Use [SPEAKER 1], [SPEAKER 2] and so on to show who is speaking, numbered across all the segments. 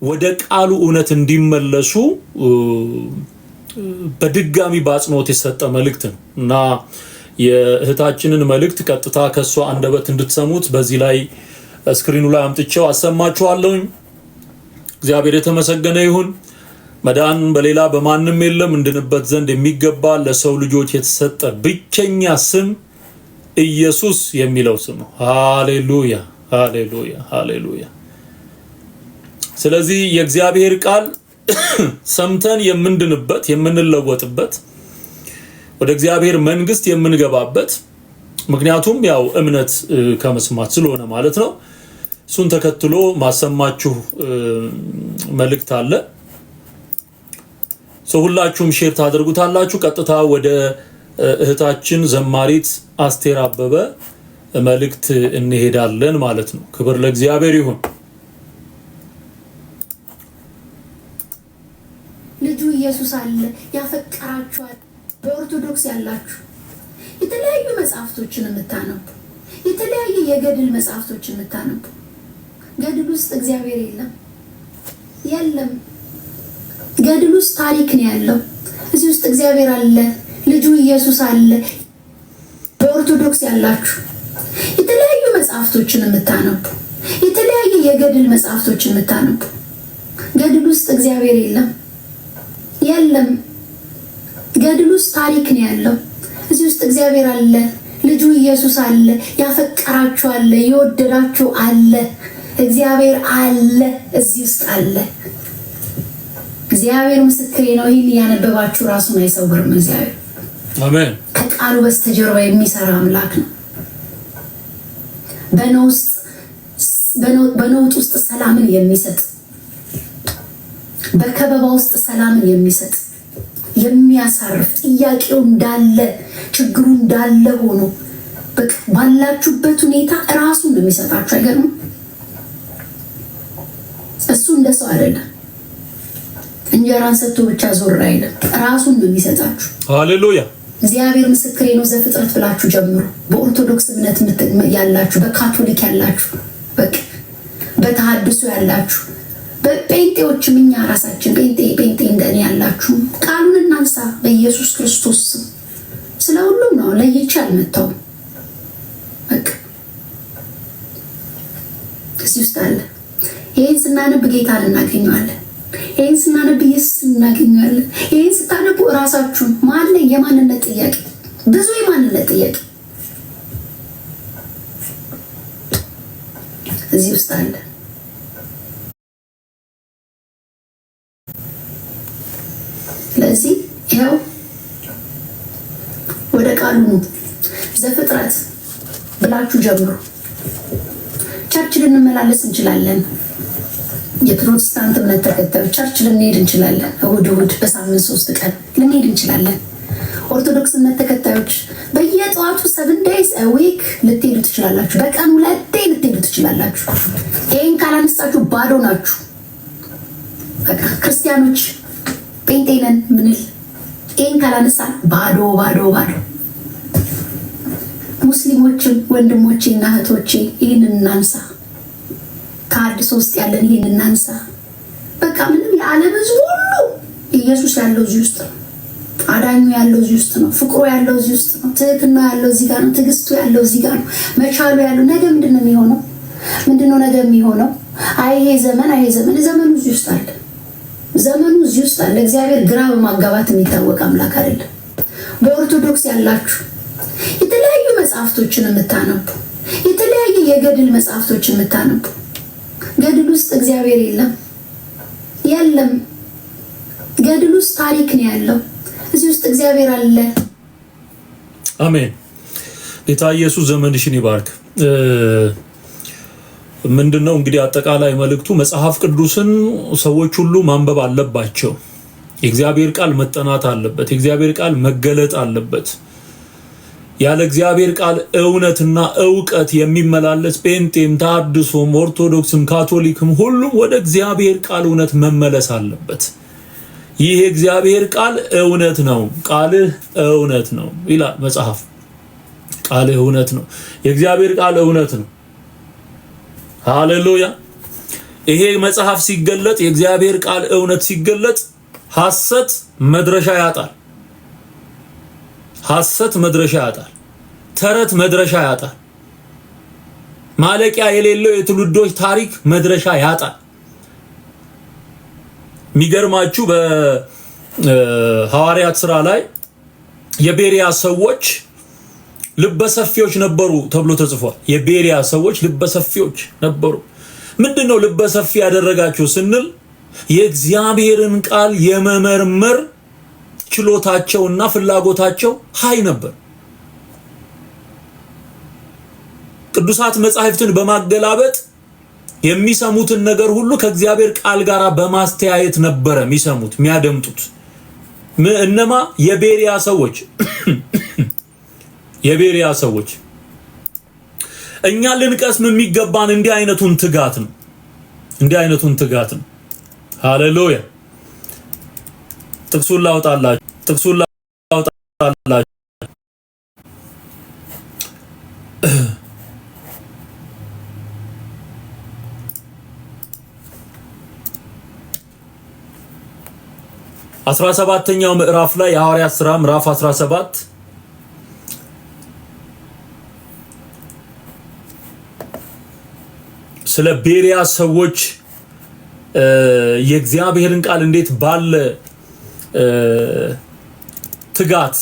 [SPEAKER 1] ወደ ቃሉ እውነት እንዲመለሱ በድጋሚ ባጽኖት የሰጠ መልእክት ነው እና የእህታችንን መልእክት ቀጥታ ከሷ አንደበት እንድትሰሙት በዚህ ላይ ስክሪኑ ላይ አምጥቼው አሰማችኋለሁ። እግዚአብሔር የተመሰገነ ይሁን። መዳን በሌላ በማንም የለም፣ እንድንበት ዘንድ የሚገባ ለሰው ልጆች የተሰጠ ብቸኛ ስም ኢየሱስ የሚለው ስም ነው። ሃሌሉያ ሃሌሉያ ሃሌሉያ። ስለዚህ የእግዚአብሔር ቃል ሰምተን የምንድንበት የምንለወጥበት ወደ እግዚአብሔር መንግስት የምንገባበት ምክንያቱም ያው እምነት ከመስማት ስለሆነ ማለት ነው። እሱን ተከትሎ ማሰማችሁ መልእክት አለ። ሁላችሁም ሼር ታደርጉታላችሁ። ቀጥታ ወደ እህታችን ዘማሪት አስቴር አበበ መልእክት እንሄዳለን ማለት ነው። ክብር ለእግዚአብሔር ይሁን።
[SPEAKER 2] ልጁ ኢየሱስ አለ ያፈቀራችኋል። በኦርቶዶክስ ያላችሁ የተለያዩ መጽሐፍቶችን የምታነቡ የተለያየ የገድል መጽሐፍቶችን የምታነቡ ገድል ውስጥ እግዚአብሔር የለም። ገድል ውስጥ ታሪክ ነው ያለው። እዚህ ውስጥ እግዚአብሔር አለ፣ ልጁ ኢየሱስ አለ። በኦርቶዶክስ ያላችሁ የተለያዩ መጽሐፍቶችን የምታነቡ የተለያየ የገድል መጽሐፍቶችን የምታነቡ ገድል ውስጥ እግዚአብሔር የለም። ገድል ውስጥ ታሪክ ነው ያለው። እዚህ ውስጥ እግዚአብሔር አለ፣ ልጁ ኢየሱስ አለ፣ ያፈቀራችሁ አለ፣ የወደዳችሁ አለ፣ እግዚአብሔር አለ፣ እዚህ ውስጥ አለ። እግዚአብሔር ምስክሬ ነው። ይህን ያነበባችሁ ራሱን አይሰውርም። እግዚአብሔር
[SPEAKER 1] አሜን።
[SPEAKER 2] ከቃሉ በስተጀርባ የሚሰራ አምላክ ነው። በነውጥ ውስጥ ሰላምን የሚሰጥ በከበባ ውስጥ ሰላምን የሚሰጥ የሚያሳርፍ ጥያቄው እንዳለ ችግሩ እንዳለ ሆኖ ባላችሁበት ሁኔታ ራሱን ነው የሚሰጣችሁ። አይገርምም? እሱ እንደሰው አይደለም። እንጀራን ሰጥቶ ብቻ ዞር አይልም። ራሱን ነው የሚሰጣችሁ።
[SPEAKER 1] ሃሌሉያ።
[SPEAKER 2] እግዚአብሔር ምስክሬ ነው። ዘፍጥረት ብላችሁ ጀምሩ። በኦርቶዶክስ እምነት ያላችሁ፣ በካቶሊክ ያላችሁ፣ በተሐድሶ ያላችሁ፣ በጴንጤዎችም እኛ ራሳችን ጴንጤ እንደኔ ያላችሁ ቃሉን እናንሳ በኢየሱስ ክርስቶስ ስም። ስለ ሁሉም ነው ለይቼ አልመጣሁም። እዚህ ውስጥ አለ። ይህን ስናነብ ጌታን እናገኘዋለን። ይህን ስናነብ ኢየሱስ እናገኘዋለን። ይህን ስታነቡ እራሳችሁን ማለ የማንነት ጥያቄ ብዙ የማንነት ጥያቄ እዚህ ውስጥ አለ። ስለዚህ ይኸው ወደ ቃሉ ነው። ዘፍጥረት ብላችሁ ጀምሩ። ቸርች ልንመላለስ እንችላለን። የፕሮቴስታንት እምነት ተከታዮች ቸርች ልንሄድ እንችላለን። እሑድ በሳምንት 3 ቀን ልንሄድ እንችላለን። ኦርቶዶክስ እምነት ተከታዮች በየጠዋቱ 7 days a week ልትሄዱ ትችላላችሁ። በቀን 2 ልትሄዱ ትችላላችሁ። ይህን ካላነሳችሁ ባዶ ናችሁ። በቃ ክርስቲያኖች ጴንጤ ነን ምንል ይህን ካላነሳን ባዶ። ሙስሊሞችም ወንድሞቼ እና እህቶቼ ይህንን እናንሳ። ከአዲስ ውስጥ ያለን ይህን እናንሳ። በቃ ምንም የዓለም ሕዝብ ሁሉ ኢየሱስ ያለው እዚህ ውስጥ ነው። አዳኙ ያለው እዚህ ውስጥ ነው። ፍቅሩ ያለው እዚህ ውስጥ ነው። ትህትናው ያለው እዚህ ጋር ነው። ትዕግስቱ ያለው እዚህ ጋር ነው። መቻሉ ያለው ነገ ምንድነው የሚሆነው? ነገ የሚሆነው? ይሄ ዘመን ዘመኑ እዚህ ውስጥ አለ። ዘመኑ እዚህ ውስጥ አለ። እግዚአብሔር ግራ በማጋባት የሚታወቅ አምላክ አይደለም። በኦርቶዶክስ ያላችሁ የተለያዩ መጽሐፍቶችን የምታነቡ የተለያየ የገድል መጽሐፍቶችን የምታነቡ ገድል ውስጥ እግዚአብሔር የለም። ገድል ውስጥ ታሪክ ነው ያለው። እዚህ ውስጥ እግዚአብሔር አለ።
[SPEAKER 1] አሜን። ጌታ ኢየሱስ ዘመንሽን ይባርክ። ምንድነው እንግዲህ አጠቃላይ መልእክቱ መጽሐፍ ቅዱስን ሰዎች ሁሉ ማንበብ አለባቸው። የእግዚአብሔር ቃል መጠናት አለበት። የእግዚአብሔር ቃል መገለጥ አለበት። ያለ እግዚአብሔር ቃል እውነትና ዕውቀት የሚመላለስ ጴንጤም ተሐድሶም ኦርቶዶክስም ካቶሊክም ሁሉም ወደ እግዚአብሔር ቃል እውነት መመለስ አለበት። ይህ የእግዚአብሔር ቃል እውነት ነው፣ ቃልህ እውነት ነው ይላል መጽሐፍ። ቃልህ እውነት ነው። የእግዚአብሔር ቃል እውነት ነው። ሃሌሉያ። ይሄ መጽሐፍ ሲገለጥ የእግዚአብሔር ቃል እውነት ሲገለጥ ሐሰት መድረሻ ያጣል። ሐሰት መድረሻ ያጣል። ተረት መድረሻ ያጣል። ማለቂያ የሌለው የትውልዶች ታሪክ መድረሻ ያጣል። የሚገርማችሁ በሐዋርያት ሥራ ላይ የቤሪያ ሰዎች ልበሰፊዎች ነበሩ ተብሎ ተጽፏል። የቤሪያ ሰዎች ልበሰፊዎች ነበሩ። ምንድነው ልበሰፊ ያደረጋቸው ስንል የእግዚአብሔርን ቃል የመመርመር ችሎታቸውና ፍላጎታቸው ሃይ ነበር። ቅዱሳት መጻሕፍትን በማገላበጥ የሚሰሙትን ነገር ሁሉ ከእግዚአብሔር ቃል ጋር በማስተያየት ነበር የሚሰሙት የሚያደምጡት። እነማ የቤሪያ ሰዎች የቤሪያ ሰዎች። እኛ ልንቀስም የሚገባን እንዲህ አይነቱን ትጋት ነው። እንዲህ አይነቱን ትጋት ነው። ሃሌሉያ። ጥቅሱን ላውጣላችሁ። 17ኛው ምዕራፍ ላይ የሐዋርያት ሥራ ምዕራፍ 17 ስለ ቤሪያ ሰዎች የእግዚአብሔርን ቃል እንዴት ባለ ትጋት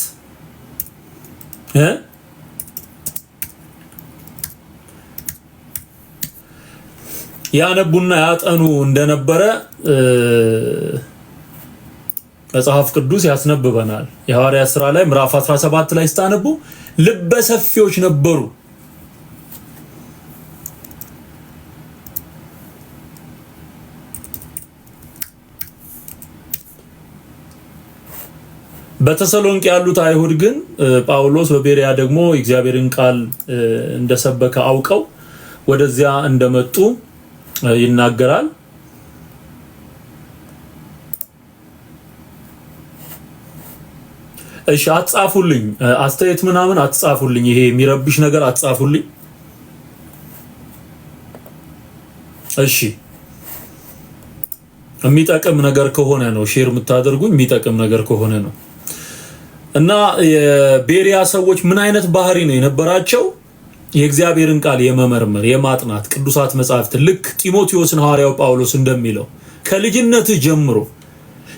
[SPEAKER 1] ያነቡና ያጠኑ እንደነበረ መጽሐፍ ቅዱስ ያስነብበናል። የሐዋርያት ሥራ ላይ ምዕራፍ 17 ላይ ስታነቡ ልበሰፊዎች ነበሩ። በተሰሎንቄ ያሉት አይሁድ ግን ጳውሎስ በቤሪያ ደግሞ የእግዚአብሔርን ቃል እንደሰበከ አውቀው ወደዚያ እንደመጡ ይናገራል። እሺ አትጻፉልኝ፣ አስተያየት ምናምን አትጻፉልኝ፣ ይሄ የሚረብሽ ነገር አትጻፉልኝ። እሺ የሚጠቅም ነገር ከሆነ ነው ሼር የምታደርጉኝ፣ የሚጠቅም ነገር ከሆነ ነው። እና የቤሪያ ሰዎች ምን አይነት ባህሪ ነው የነበራቸው? የእግዚአብሔርን ቃል የመመርመር የማጥናት ቅዱሳት መጻሕፍት ልክ ጢሞቴዎስን ሐዋርያው ጳውሎስ እንደሚለው ከልጅነትህ ጀምሮ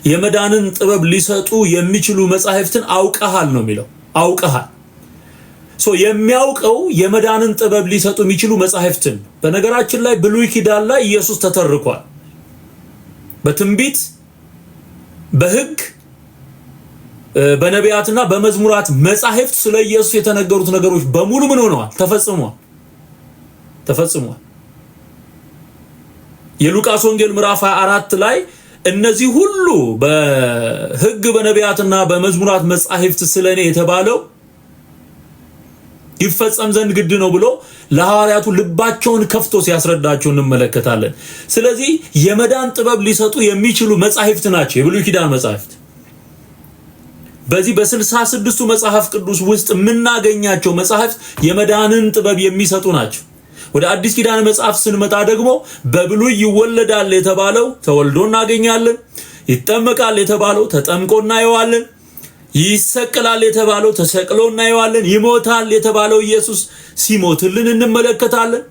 [SPEAKER 1] የመዳንን ጥበብ ሊሰጡ የሚችሉ መጻሕፍትን አውቀሃል ነው የሚለው። አውቀሃል የሚያውቀው የመዳንን ጥበብ ሊሰጡ የሚችሉ መጻሕፍትን። በነገራችን ላይ ብሉይ ኪዳን ላይ ኢየሱስ ተተርኳል። በትንቢት በሕግ በነቢያትና በመዝሙራት መጻሕፍት ስለ ኢየሱስ የተነገሩት ነገሮች በሙሉ ምን ሆነዋል? ተፈጽሟል። የሉቃስ ወንጌል ምዕራፍ 24 ላይ እነዚህ ሁሉ በሕግ በነቢያትና በመዝሙራት መጻሕፍት ስለኔ የተባለው ይፈጸም ዘንድ ግድ ነው ብሎ ለሐዋርያቱ ልባቸውን ከፍቶ ሲያስረዳቸው እንመለከታለን። ስለዚህ የመዳን ጥበብ ሊሰጡ የሚችሉ መጻሕፍት ናቸው የብሉይ ኪዳን መጻሕፍት። በዚህ በ66ቱ መጽሐፍ ቅዱስ ውስጥ የምናገኛቸው መጽሐፍት የመዳንን ጥበብ የሚሰጡ ናቸው። ወደ አዲስ ኪዳን መጽሐፍ ስንመጣ ደግሞ በብሉይ ይወለዳል የተባለው ተወልዶ እናገኛለን። ይጠመቃል የተባለው ተጠምቆ እናየዋለን። ይሰቀላል የተባለው ተሰቅሎ እናየዋለን። ይሞታል የተባለው ኢየሱስ ሲሞትልን እንመለከታለን።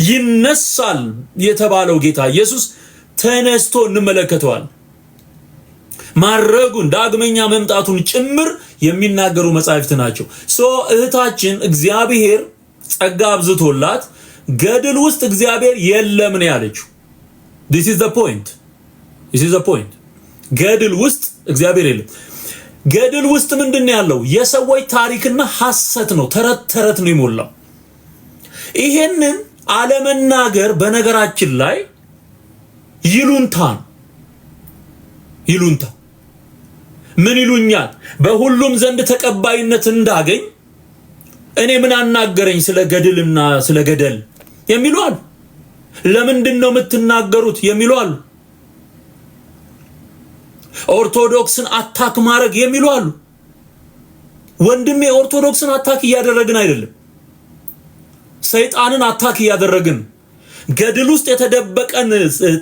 [SPEAKER 1] ይነሳል የተባለው ጌታ ኢየሱስ ተነስቶ እንመለከተዋለን። ማረጉን ዳግመኛ መምጣቱን ጭምር የሚናገሩ መጻሕፍት ናቸው። እህታችን እግዚአብሔር ጸጋ አብዝቶላት ገድል ውስጥ እግዚአብሔር የለም ነው ያለችው። this is the point ገድል ውስጥ እግዚአብሔር የለም። ገድል ውስጥ ምንድነው ያለው? የሰዎች ታሪክና ሐሰት ነው፣ ተረት ነው የሞላው። ይሄንን አለመናገር በነገራችን ላይ ይሉንታ ምን ይሉኛል በሁሉም ዘንድ ተቀባይነት እንዳገኝ እኔ ምን አናገረኝ ስለ ገድልና ስለ ገደል የሚሉ አሉ። ለምንድነው የምትናገሩት የሚሉ አሉ። ኦርቶዶክስን አታክ ማድረግ የሚሉ አሉ። ወንድሜ ኦርቶዶክስን አታክ እያደረግን አይደለም፣ ሰይጣንን አታክ እያደረግን ገድል ውስጥ የተደበቀን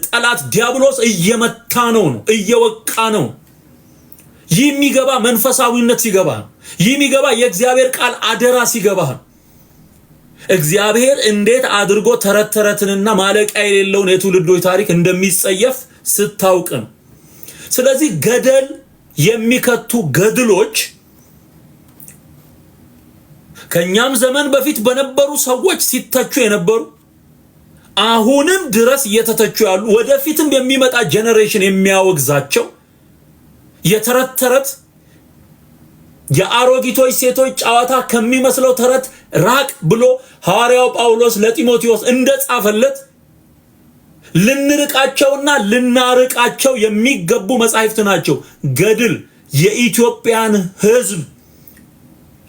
[SPEAKER 1] ጠላት ዲያብሎስ እየመታ ነው፣ እየወቃ ነው። ይህ የሚገባ መንፈሳዊነት ሲገባ፣ ይህ የሚገባ የእግዚአብሔር ቃል አደራ ሲገባ፣ እግዚአብሔር እንዴት አድርጎ ተረት ተረትንና ማለቂያ የሌለውን የትውልዶች ታሪክ እንደሚጸየፍ ስታውቅ ነው። ስለዚህ ገደል የሚከቱ ገድሎች ከኛም ዘመን በፊት በነበሩ ሰዎች ሲተቹ የነበሩ አሁንም ድረስ እየተተቹ ያሉ ወደፊትም የሚመጣ ጄኔሬሽን የሚያወግዛቸው የተረት ተረት የአሮጊቶች ሴቶች ጨዋታ ከሚመስለው ተረት ራቅ ብሎ ሐዋርያው ጳውሎስ ለጢሞቴዎስ እንደጻፈለት ልንርቃቸውና ልናርቃቸው የሚገቡ መጻሕፍት ናቸው። ገድል የኢትዮጵያን ሕዝብ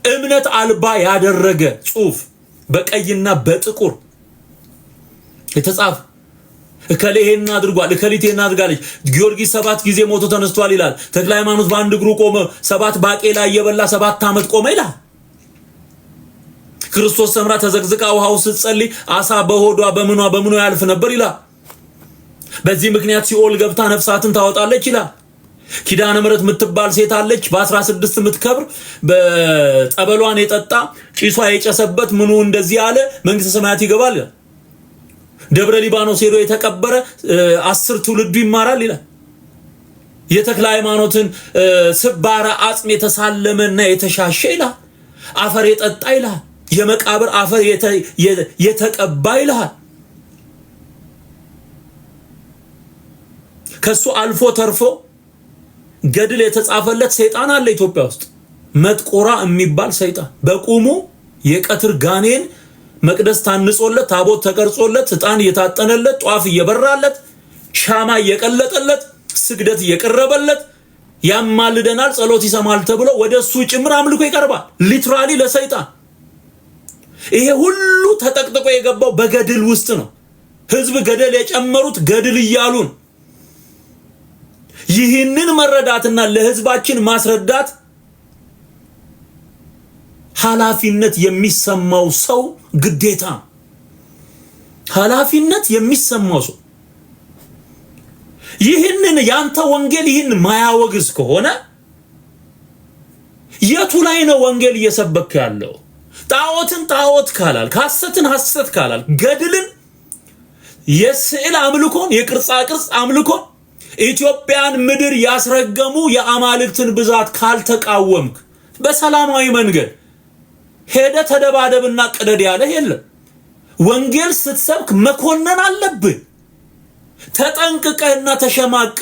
[SPEAKER 1] እምነት አልባ ያደረገ ጽሑፍ በቀይና በጥቁር የተጻፈ እከሌ ይሄን አድርጓል፣ እከሊት ይሄን አድርጋለች፣ ጊዮርጊስ 7 ጊዜ ሞቶ ተነስቷል ይላል፣ ተክለ ሃይማኖት በአንድ እግሩ ቆመ፣ 7 ባቄላ እየበላ 7 ዓመት ቆመ ይላል። ክርስቶስ ሰምራ ተዘግዝቃ ውሃው ስትጸልይ አሳ በሆዷ በምኗ ያልፍ ነበር ይላል። በዚህ ምክንያት ሲኦል ገብታ ነፍሳትን ታወጣለች ይላል። ኪዳነ ምሕረት የምትባል ሴት አለች በ16 የምትከብር በጠበሏን የጠጣ ጭሷ የጨሰበት ምኑ እንደዚህ ያለ መንግስተ ሰማያት ይገባል። ደብረ ሊባኖስ ሄዶ የተቀበረ 10 ትውልዱ ይማራል ይላል። የተክለ ሃይማኖትን ስባራ አጽም የተሳለመና የተሻሸ ይላል። አፈር የጠጣ ይላል። የመቃብር አፈር የተቀባ ይላል። ከሱ አልፎ ተርፎ ገድል የተጻፈለት ሰይጣን አለ ኢትዮጵያ ውስጥ። መጥቆራ የሚባል ሰይጣን በቁሙ የቀትር ጋኔን መቅደስ ታንጾለት ታቦት ተቀርጾለት ዕጣን እየታጠነለት ጧፍ እየበራለት ሻማ እየቀለጠለት ስግደት እየቀረበለት ያማልደናል ጸሎት ይሰማል ተብሎ ወደሱ ጭምር አምልኮ ይቀርባል። ሊትራሊ ለሰይጣን ይሄ ሁሉ ተጠቅጥቆ የገባው በገድል ውስጥ ነው። ህዝብ ገደል የጨመሩት ገድል እያሉን ይህንን መረዳትና ለህዝባችን ማስረዳት ኃላፊነት የሚሰማው ሰው ግዴታ ኃላፊነት የሚሰማው ሰው ይህንን ያንተ ወንጌል ይህን ማያወግዝ ከሆነ የቱ ላይ ነው ወንጌል እየሰበከ ያለው? ጣዖትን ጣዖት ካላል፣ ሐሰትን ሐሰት ካላል፣ ገድልን የስዕል አምልኮን የቅርጻ ቅርጽ አምልኮን ኢትዮጵያን ምድር ያስረገሙ የአማልክትን ብዛት ካልተቃወምክ በሰላማዊ መንገድ ሄደ ተደባደብና ቅደድ ያለ የለም። ወንጌል ስትሰብክ መኮነን አለብህ። ተጠንቅቀህና ተሸማቀ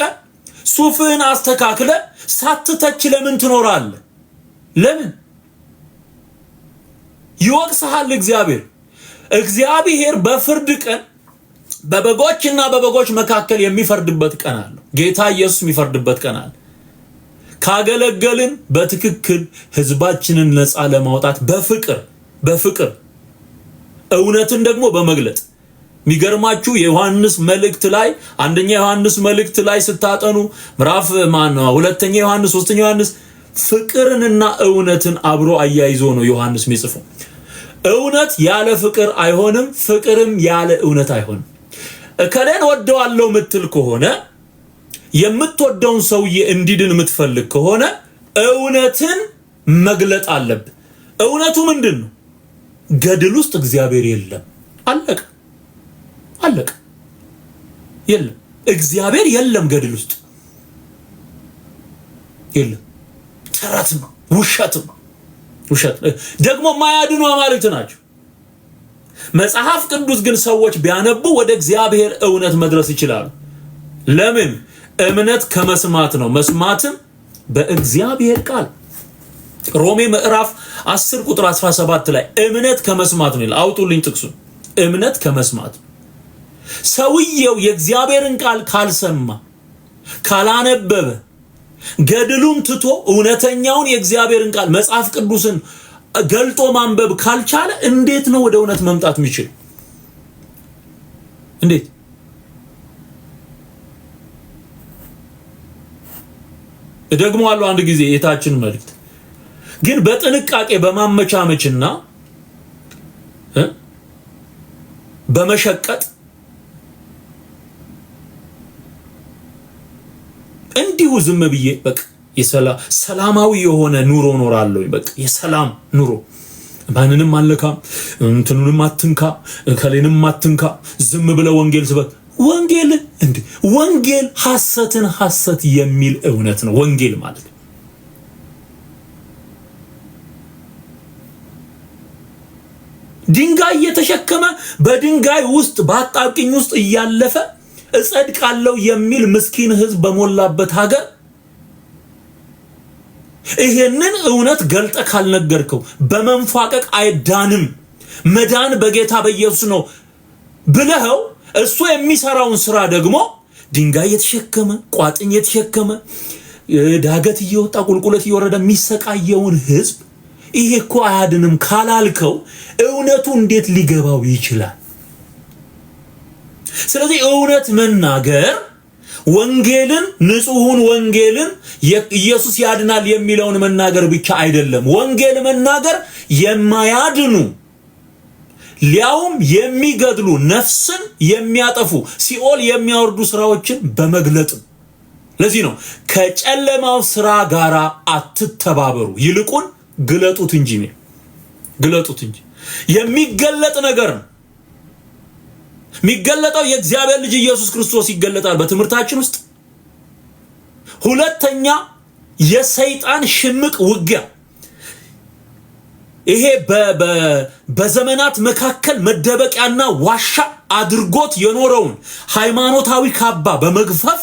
[SPEAKER 1] ሱፍህን አስተካክለ ሳትተች ለምን ትኖራለህ? ለምን ይወቅስሃል? እግዚአብሔር በፍርድ ቀን በበጎችና በበጎች መካከል የሚፈርድበት ቀን አለ። ጌታ ኢየሱስ የሚፈርድበት ቀን አለ። ካገለገልን በትክክል ህዝባችንን ነፃ ለማውጣት በፍቅር እውነትን ደግሞ በመግለጥ የሚገርማችሁ የዮሐንስ መልእክት ላይ አንደኛ ዮሐንስ መልእክት ላይ ስታጠኑ ምዕራፍ ሁለተኛ ዮሐንስ ሶስተኛ ዮሐንስ ፍቅርንና እውነትን አብሮ አያይዞ ነው ዮሐንስ የሚጽፈው። እውነት ያለ ፍቅር አይሆንም፣ ፍቅርም ያለ እውነት አይሆንም። እከሌን ወደዋለሁ ምትል ከሆነ የምትወደውን ሰውዬ እንዲድን የምትፈልግ ከሆነ እውነትን መግለጥ አለብህ። እውነቱ ምንድነው? ገድል ውስጥ እግዚአብሔር የለም። አለቀ። የለም፣ እግዚአብሔር የለም። ገድል ውስጥ የለም። ተረት ነው፣ ውሸት ደግሞ ማያድኑ አማልክት ናቸው። መጽሐፍ ቅዱስ ግን ሰዎች ቢያነቡ ወደ እግዚአብሔር እውነት መድረስ ይችላሉ። ለምን? እምነት ከመስማት ነው፣ መስማትም በእግዚአብሔር ቃል። ሮሜ ምዕራፍ 10 ቁጥር 17 ላይ እምነት ከመስማት ነው ይላል። አውጡልኝ ጥቅሱን። እምነት ከመስማት ሰውየው የእግዚአብሔርን ቃል ካልሰማ ካላነበበ ገድሉን ትቶ እውነተኛውን የእግዚአብሔርን ቃል መጽሐፍ ቅዱስን ገልጦ ማንበብ ካልቻለ እንዴት ነው ወደ እውነት መምጣት የሚችል? እንዴት? ደግሞ አለው አንድ ጊዜ የታችን መልእክት ግን በጥንቃቄ በማመቻመችና በመሸቀጥ እንዲሁ ዝም ብዬ በቃ ሰላማዊ የሆነ ኑሮ ኖራለሁ። በቃ የሰላም ኑሮ ማንንም አልነካም፣ እንትኑንም አትንካ፣ ከሌንም አትንካ፣ ዝም ብለ ወንጌል ስበክ። ወንጌል ሐሰትን ሐሰት የሚል እውነት ነው። ወንጌል ማለት ድንጋይ እየተሸከመ በድንጋይ ውስጥ በአጣብቂኝ ውስጥ እያለፈ እጸድቃለሁ የሚል ምስኪን ሕዝብ በሞላበት ሀገር ይሄንን እውነት ገልጠ ካልነገርከው በመንፋቀቅ አይዳንም። መዳን በጌታ በኢየሱስ ነው ብለኸው እሱ የሚሰራውን ስራ ደግሞ ድንጋይ የተሸከመ ቋጥኝ የተሸከመ ዳገት እየወጣ ቁልቁለት እየወረደ የሚሰቃየውን ሕዝብ ይሄ እኮ አያድንም ካላልከው እውነቱ እንዴት ሊገባው ይችላል? ስለዚህ እውነት መናገር ወንጌልን ንጹሑን ወንጌልን ኢየሱስ ያድናል የሚለውን መናገር ብቻ አይደለም። ወንጌል መናገር የማያድኑ ሊያውም የሚገድሉ ነፍስን የሚያጠፉ ሲኦል የሚያወርዱ ስራዎችን በመግለጥ። ለዚህ ነው ከጨለማው ስራ ጋር አትተባበሩ፣ ይልቁን ግለጡት እንጂ የሚገለጥ ነገር ነው። የሚገለጠው የእግዚአብሔር ልጅ ኢየሱስ ክርስቶስ ይገለጣል በትምህርታችን ውስጥ። ሁለተኛ የሰይጣን ሽምቅ ውጊያ፣ ይሄ በዘመናት መካከል መደበቂያና ዋሻ አድርጎት የኖረውን ሃይማኖታዊ ካባ በመግፈፍ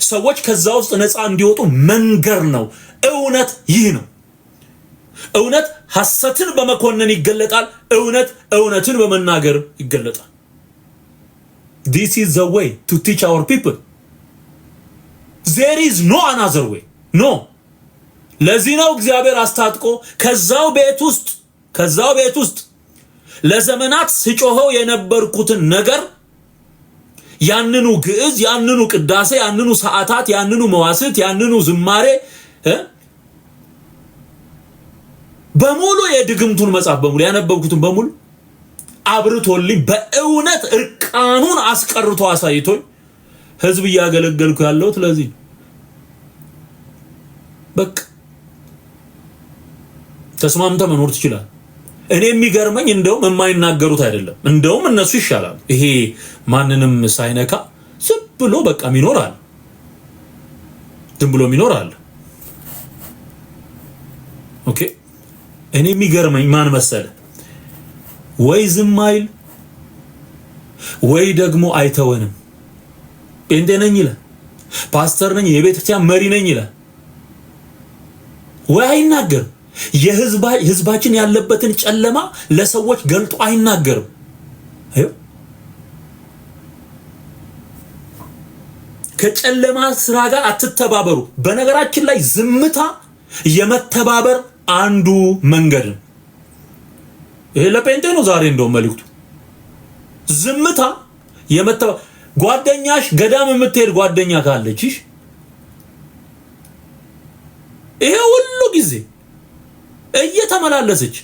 [SPEAKER 1] ሰዎች ከዛ ውስጥ ነፃ እንዲወጡ መንገር ነው። እውነት ይህ ነው። እውነት ሐሰትን በመኮነን ይገለጣል። እውነትን በመናገር ይገለጣል። This is the way to teach our people. There is no another way. No. ለዚህ ነው እግዚአብሔር አስታጥቆ ከዛው ቤት ውስጥ ለዘመናት ስጮኸው የነበርኩትን ነገር ያንኑ ግዕዝ፣ ያንኑ ቅዳሴ፣ ያንኑ ሰዓታት፣ ያንኑ መዋስት፣ ያንኑ ዝማሬ በሙሉ የድግምቱን መጽሐፍ በሙሉ ያነበብኩትን በሙሉ አብርቶልኝ በእውነት እርቃኑን አስቀርቶ አሳይቶኝ ህዝብ እያገለገልኩ ያለሁት ለዚህ በቃ ተስማምተ መኖር ትችላል። እኔ የሚገርመኝ እንደውም የማይናገሩት አይደለም፣ እንደውም እነሱ ይሻላል። ይሄ ማንንም ሳይነካ ዝም ብሎ በቃ ይኖራል፣ ዝም ብሎ ይኖራል። ኦኬ እኔ የሚገርመኝ ማን መሰለ? ወይ ዝም አይል ወይ ደግሞ አይተወንም። ጴንጤ ነኝ ይላል፣ ፓስተር ነኝ፣ የቤተክርስቲያን መሪ ነኝ ይላል፣ ወይ አይናገርም። የህዝባችን ያለበትን ጨለማ ለሰዎች ገልጦ አይናገርም። ከጨለማ ስራ ጋር አትተባበሩ። በነገራችን ላይ ዝምታ የመተባበር አንዱ መንገድ ነው። ይሄ ለጴንጤ ነው ዛሬ እንደውም መልእክቱ። ዝምታ ጓደኛሽ ገዳም የምትሄድ ጓደኛ ካለችሽ ይሄ ሁሉ ጊዜ እየተመላለሰች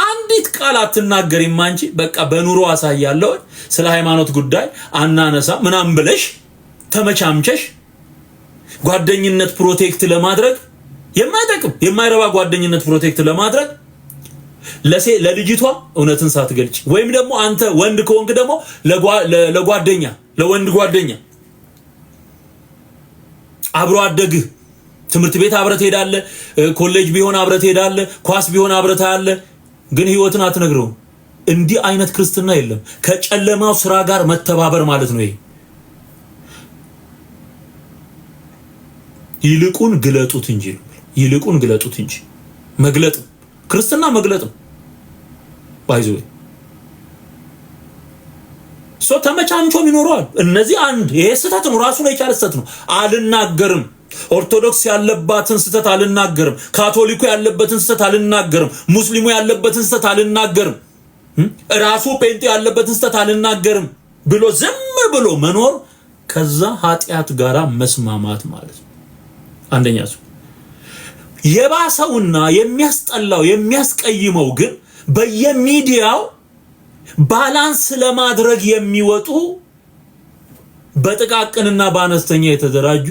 [SPEAKER 1] አንዲት ቃል አትናገሪም አንቺ በቃ በኑሮ አሳያለሁ ስለ ሃይማኖት ጉዳይ አናነሳ ምናምን ብለሽ ተመቻምቸሽ ጓደኝነት ፕሮቴክት ለማድረግ የማይጠቅም የማይረባ ጓደኝነት ፕሮቴክት ለማድረግ ለልጅቷ እውነትን ሳትገልጭ ወይም ደግሞ አንተ ወንድ ከሆንክ ደግሞ ለወንድ ጓደኛ አብሮ አደግህ ትምህርት ቤት አብረህ ትሄዳለህ፣ ኮሌጅ ቢሆን አብረህ ትሄዳለህ፣ ኳስ ቢሆን አብረህ ታያለህ፣ ግን ህይወትን አትነግረውም። እንዲህ አይነት ክርስትና የለም። ከጨለማው ስራ ጋር መተባበር ማለት ነው። ይሄ ይልቁን ግለጡት እንጂ መግለጥ ክርስትና መግለጥ ባይዘው ተመቻምቾም ይኖረዋል። እነዚህ አንድ ይሄ ስህተት ነው፣ ራሱ ነው የቻለ ስህተት ነው። አልናገርም። ኦርቶዶክስ ያለባትን ስህተት አልናገርም። ካቶሊኩ ያለበትን ስህተት አልናገርም። ሙስሊሙ ያለበትን ስህተት አልናገርም። ራሱ ጴንጤ ያለበትን ስህተት አልናገርም ብሎ ዝም ብሎ መኖር ከዛ ኃጢአት ጋራ መስማማት ማለት ነው። አንደኛ እሱ የባሰውና የሚያስጠላው የሚያስቀይመው ግን በየሚዲያው ባላንስ ለማድረግ የሚወጡ በጥቃቅንና በአነስተኛ የተደራጁ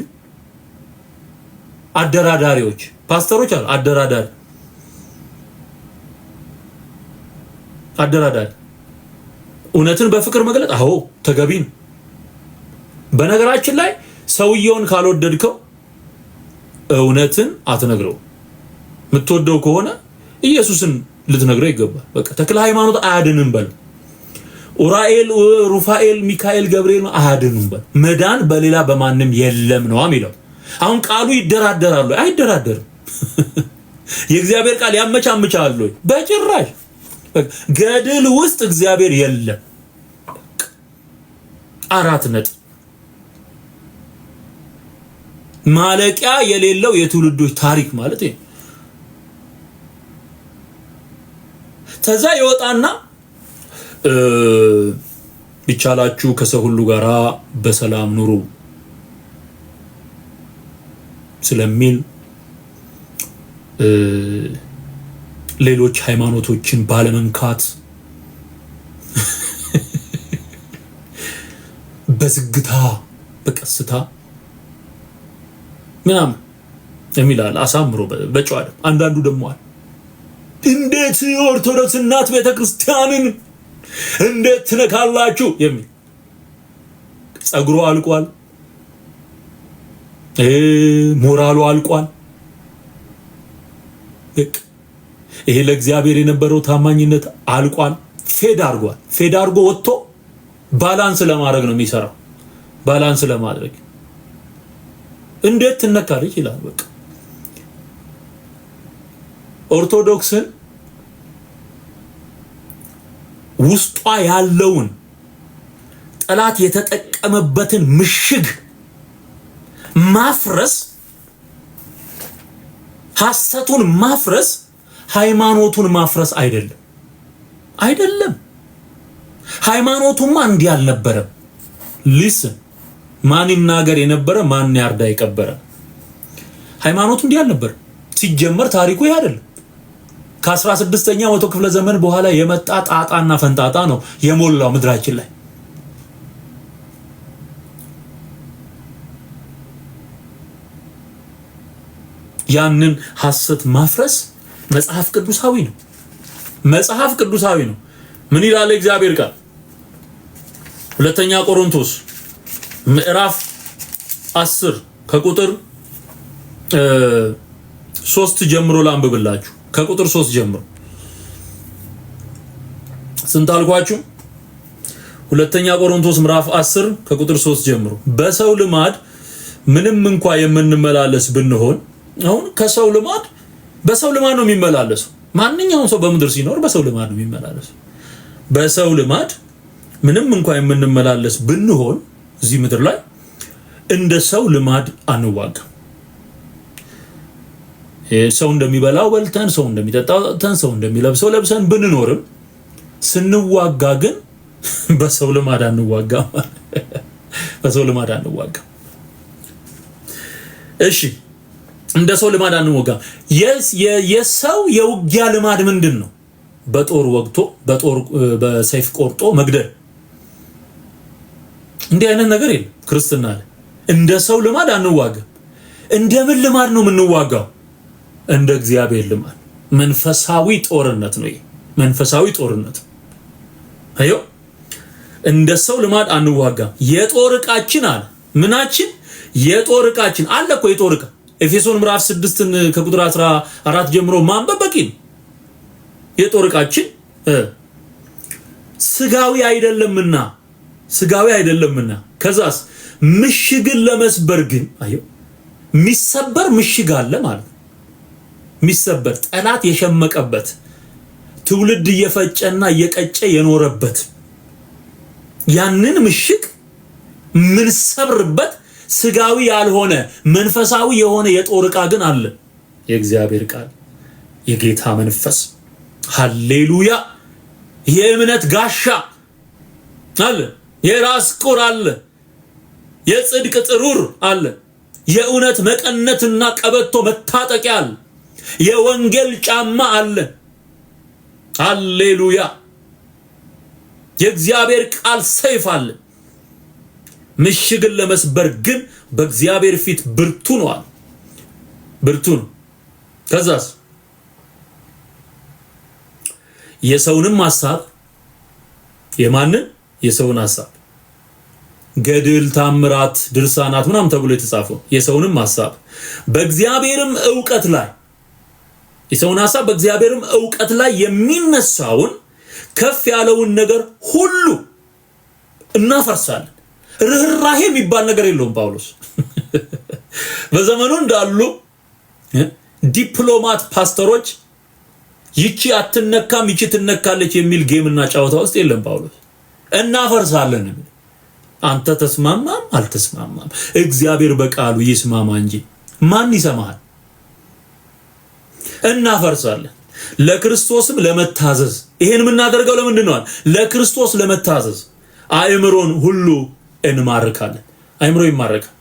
[SPEAKER 1] አደራዳሪዎች ፓስተሮች አሉ። አደራዳሪ እውነትን በፍቅር መግለጥ አዎ ተገቢ ነው። በነገራችን ላይ ሰውየውን ካልወደድከው እውነትን አትነግረው። የምትወደው ከሆነ ኢየሱስን ልትነግረው ይገባል። በቃ ተክለ ሃይማኖት አያድንም በል፣ ኡራኤል፣ ሩፋኤል፣ ሚካኤል፣ ገብርኤል አያድኑም በል። መዳን በሌላ በማንም የለም ነው የሚለው። አሁን ቃሉ ይደራደራሉ? አይደራደርም። የእግዚአብሔር ቃል ያመቻምቻል ወይ? በጭራሽ። ገድል ውስጥ እግዚአብሔር የለም። 4 ነጥብ። ማለቂያ የሌለው የትውልዶች ታሪክ ማለት ነው። ተዛ ይወጣና ቢቻላችሁ ከሰው ሁሉ ጋራ በሰላም ኑሩ ስለሚል ሌሎች ሃይማኖቶችን ባለመንካት በዝግታ በቀስታ ምናምን የሚላል አሳምሮ በጨዋታ። አንዳንዱ ደግሞ አለ እንዴት ኦርቶዶክስ እናት ቤተክርስቲያንን እንዴት ትነካላችሁ የሚል ጸጉሩ አልቋል፣ ሞራሉ አልቋል። ይሄ ለእግዚአብሔር የነበረው ታማኝነት አልቋል። ፌድ አድርጎ ወጥቶ ባላንስ ለማድረግ ነው የሚሰራው። ባላንስ ለማድረግ እንዴት ትነካለች ይላል። በቃ ኦርቶዶክስን ውስጧ ያለውን ጠላት የተጠቀመበትን ምሽግ ማፍረስ፣ ሐሰቱን ማፍረስ ሃይማኖቱን ማፍረስ አይደለም። ሃይማኖቱማ እንዲህ አልነበረም። ሊስን ማን ይናገር የነበረ ማን ያርዳ የቀበረ። ሃይማኖቱ እንዲህ አልነበረም። ሲጀመር ታሪኩ ይሄ አይደለም። ከ16ኛው መቶ ክፍለ ዘመን በኋላ የመጣ ጣጣና ፈንጣጣ ነው የሞላው ምድራችን ላይ። ያንን ሐሰት ማፍረስ መጽሐፍ ቅዱሳዊ ነው። መጽሐፍ ቅዱሳዊ ነው። ምን ይላል እግዚአብሔር ቃል? ሁለተኛ ቆሮንቶስ ምዕራፍ 10 ከቁጥር 3 ጀምሮ ላንብብላችሁ። ከቁጥር 3 ጀምሮ ስንት አልኳችሁ? ሁለተኛ ቆሮንቶስ ምዕራፍ 10 ከቁጥር 3 ጀምሮ በሰው ልማድ ምንም እንኳን የምንመላለስ ብንሆን፣ አሁን በሰው ልማድ ነው የሚመላለሰው። ማንኛውም ሰው በምድር ሲኖር በሰው ልማድ ነው የሚመላለሰው። በሰው ልማድ ምንም እንኳን የምንመላለስ ብንሆን እዚህ ምድር ላይ እንደ ሰው ልማድ አንዋጋም። ሰው እንደሚበላው በልተን፣ ሰው እንደሚጠጣው ጠጥተን፣ ሰው እንደሚለብሰው ለብሰን ብንኖርም ስንዋጋ ግን በሰው ልማድ አንዋጋም። በሰው ልማድ አንዋጋም። እሺ፣ እንደ ሰው ልማድ አንዋጋም። የሰው የውጊያ ልማድ ምንድን ነው? በጦር ወግቶ በሰይፍ ቆርጦ መግደል። እንዲህ አይነት ነገር የለም ክርስትና ላይ። እንደ ሰው ልማድ አንዋጋም። እንደምን ልማድ ነው የምንዋጋው? እንደ እግዚአብሔር ልማድ። መንፈሳዊ ጦርነት ነው ይሄ። መንፈሳዊ ጦርነት አዮ። እንደ ሰው ልማድ አንዋጋም። የጦር ዕቃችን አለ። ምናችን? የጦር ዕቃችን አለ እኮ የጦር ዕቃ። ኤፌሶን ምዕራፍ 6 ከቁጥር 14 ጀምሮ ማንበብ በቂ ነው። የጦር ዕቃችን ስጋዊ አይደለምና ከዛስ ምሽግን ለመስበር ግን አዮ የሚሰበር ምሽግ አለ ማለት ነው። የሚሰበር ጠላት የሸመቀበት ትውልድ እየፈጨና እየቀጨ የኖረበት ያንን ምሽግ ምን ሰብርበት ስጋዊ ያልሆነ መንፈሳዊ የሆነ የጦር ዕቃ ግን አለ። የእግዚአብሔር ቃል፣ የጌታ መንፈስ፣ ሃሌሉያ፣ የእምነት ጋሻ አለ፣ የራስ ቁር አለ፣ የጽድቅ ጥሩር አለ፣ የእውነት መቀነትና ቀበቶ መታጠቂያ አለ፣ የወንጌል ጫማ አለ። ሃሌሉያ፣ የእግዚአብሔር ቃል ሰይፍ አለ። ምሽግን ለመስበር ግን በእግዚአብሔር ፊት ብርቱ ነው አለ። ብርቱ ነው። ከዛስ የሰውንም ሐሳብ የማንን የሰውን ሐሳብ ገድል ታምራት ድርሳናት ምናምን ተብሎ የተጻፈው የሰውንም ሐሳብ በእግዚአብሔርም ዕውቀት ላይ የሰውን ሐሳብ በእግዚአብሔርም ዕውቀት ላይ የሚነሳውን ከፍ ያለውን ነገር ሁሉ እናፈርሳለን። ርህራሄ የሚባል ነገር የለውም ጳውሎስ። በዘመኑ እንዳሉ ዲፕሎማት ፓስተሮች ይቺ አትነካም ይቺ ትነካለች የሚል ጌምና ጨዋታ ውስጥ የለም ጳውሎስ። እናፈርሳለን። አንተ ተስማማም አልተስማማም እግዚአብሔር በቃሉ ይስማማ እንጂ ማን ይሰማሃል? እናፈርሳለን። ለክርስቶስም ለመታዘዝ ይሄን የምናደርገው ለምንድን ነው? ለክርስቶስ ለመታዘዝ አእምሮን ሁሉ እንማርካለን። አእምሮ ይማረካል።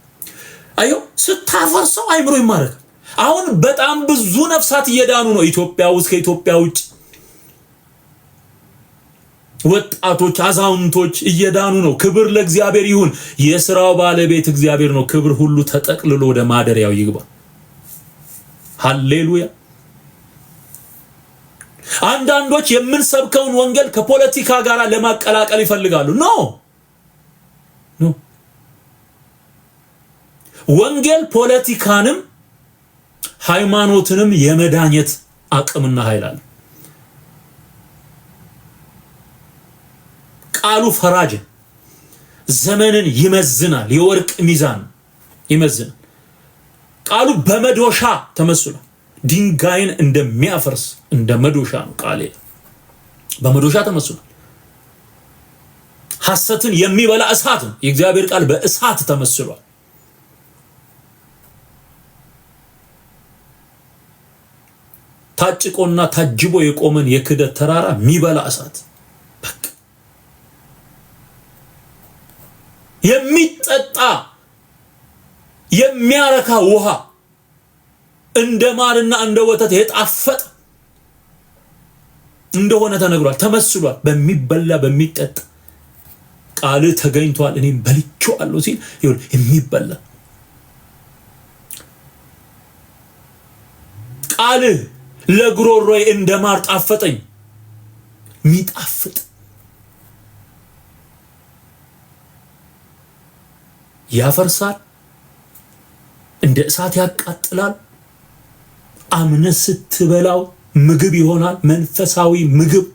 [SPEAKER 1] አዮ ስታፈርሰው አእምሮ ይማረካል። አሁን በጣም ብዙ ነፍሳት እየዳኑ ነው ኢትዮጵያ ውስጥ ከኢትዮጵያ ውጭ ወጣቶች አዛውንቶች እየዳኑ ነው። ክብር ለእግዚአብሔር ይሁን። የሥራው ባለቤት እግዚአብሔር ነው። ክብር ሁሉ ተጠቅልሎ ወደ ማደሪያው ይግባ። ሃሌሉያ። አንዳንዶች የምንሰብከውን ወንጌል ከፖለቲካ ጋር ለማቀላቀል ይፈልጋሉ። ኖ ወንጌል ፖለቲካንም ሃይማኖትንም የመዳኘት አቅምና ኃይል አለ። ቃሉ ፈራጅ ዘመንን ይመዝናል። የወርቅ ሚዛን ይመዝናል። ቃሉ በመዶሻ ተመስሏል። ድንጋይን እንደሚያፈርስ እንደ መዶሻ ነው ቃል። በመዶሻ ተመስሏል። ሐሰትን የሚበላ እሳት ነው። የእግዚአብሔር ቃል በእሳት ተመስሏል። ታጭቆና ታጅቦ የቆመን የክደት ተራራ የሚበላ እሳት በቃ የሚጠጣ የሚያረካ ውሃ እንደ ማርና እንደ ወተት የጣፈጠ እንደሆነ ተነግሯል፣ ተመስሏል። በሚበላ በሚጠጣ ቃል ተገኝቷል፣ እኔም በልቼዋለሁ ሲል ይሁን የሚበላ ቃል ለግሮሮዬ እንደ ማር ጣፈጠኝ። ሚጣፍጥ ያፈርሳል፣ እንደ እሳት ያቃጥላል። አምነህ ስትበላው ምግብ ይሆናል፣ መንፈሳዊ ምግብ።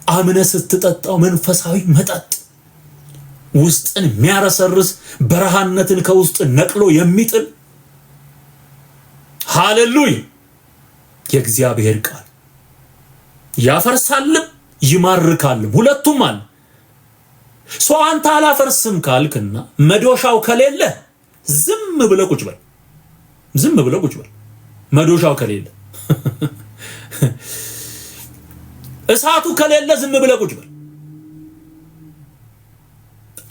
[SPEAKER 1] አምነህ ስትጠጣው መንፈሳዊ መጠጥ፣ ውስጥን የሚያረሰርስ በረሃነትን ከውስጥ ነቅሎ የሚጥል ሃሌሉያ። የእግዚአብሔር ቃል ያፈርሳልም ይማርካልም፣ ሁለቱም አለ። ሰው አንተ አላፈርስም ካልክና መዶሻው ከሌለ ዝም ብለህ ቁጭ በል። ዝም ብለህ ቁጭ በል መዶሻው ከሌለ እሳቱ ከሌለ ዝም ብለህ ቁጭ በል።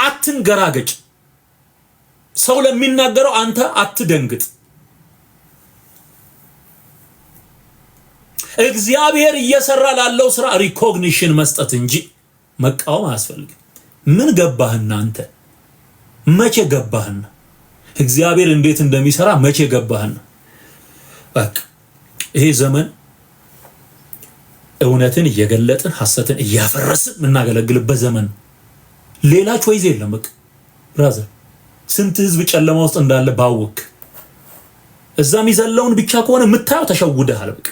[SPEAKER 1] አትንገራገጭ። ሰው ለሚናገረው አንተ አትደንግጥ። እግዚአብሔር እየሰራ ላለው ስራ ሪኮግኒሽን መስጠት እንጂ መቃወም አያስፈልግም። ምን ገባህና አንተ? መቼ ገባህና? እግዚአብሔር እንዴት እንደሚሰራ መቼ ገባህና? በቃ ይሄ ዘመን እውነትን እየገለጥን ሐሰትን እያፈረስን የምናገለግልበት ዘመን ነው። ሌላ ቾይዝ የለም። በቃ ብራዘር፣ ስንት ህዝብ ጨለማ ውስጥ እንዳለ ባወክ እዛም ይዘለውን ብቻ ከሆነ የምታየው ተሸውደሃል። በቃ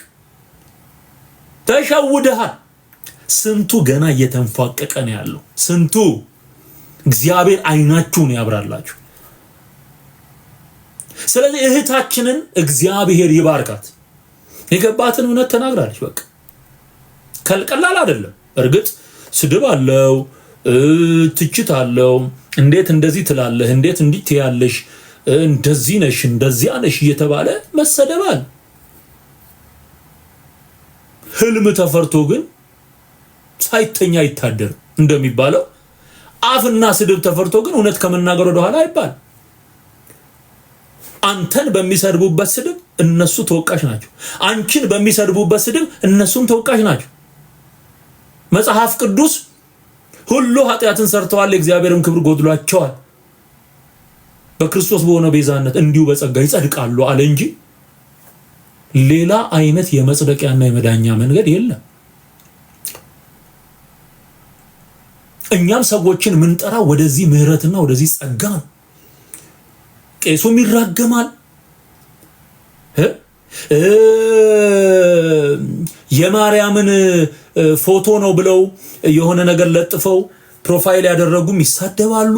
[SPEAKER 1] ተሸውደሃል። ስንቱ ገና እየተንፏቀቀ ነው ያለው። ስንቱ እግዚአብሔር አይናችሁን ያብራላችሁ። ስለዚህ እህታችንን እግዚአብሔር ይባርካት። የገባትን እውነት ተናግራለች። በቃ ቀላል አይደለም። እርግጥ ስድብ አለው፣ ትችት አለው። እንዴት እንደዚህ ትላለህ፣ እንዴት እንዲህ ትያለሽ፣ እንደዚህ ነሽ፣ እንደዚያ ነሽ እየተባለ መሰደባል። ህልም ተፈርቶ ግን ሳይተኛ ይታደር እንደሚባለው አፍና ስድብ ተፈርቶ ግን እውነት ከመናገር ወደ ኋላ አይባል። አንተን በሚሰድቡበት ስድብ እነሱ ተወቃሽ ናቸው። አንቺን በሚሰድቡበት ስድብ እነሱም ተወቃሽ ናቸው። መጽሐፍ ቅዱስ ሁሉ ኃጢአትን ሰርተዋል፣ የእግዚአብሔርን ክብር ጎድሏቸዋል፣ በክርስቶስ በሆነ ቤዛነት እንዲሁ በጸጋ ይጸድቃሉ አለ እንጂ ሌላ አይነት የመጽደቂያና የመዳኛ መንገድ የለም። እኛም ሰዎችን ምንጠራ ወደዚህ ምህረትና ወደዚህ ጸጋ ነው። ቄሱም ይራገማል፣ የማርያምን ፎቶ ነው ብለው የሆነ ነገር ለጥፈው ፕሮፋይል ያደረጉም ይሳደባሉ።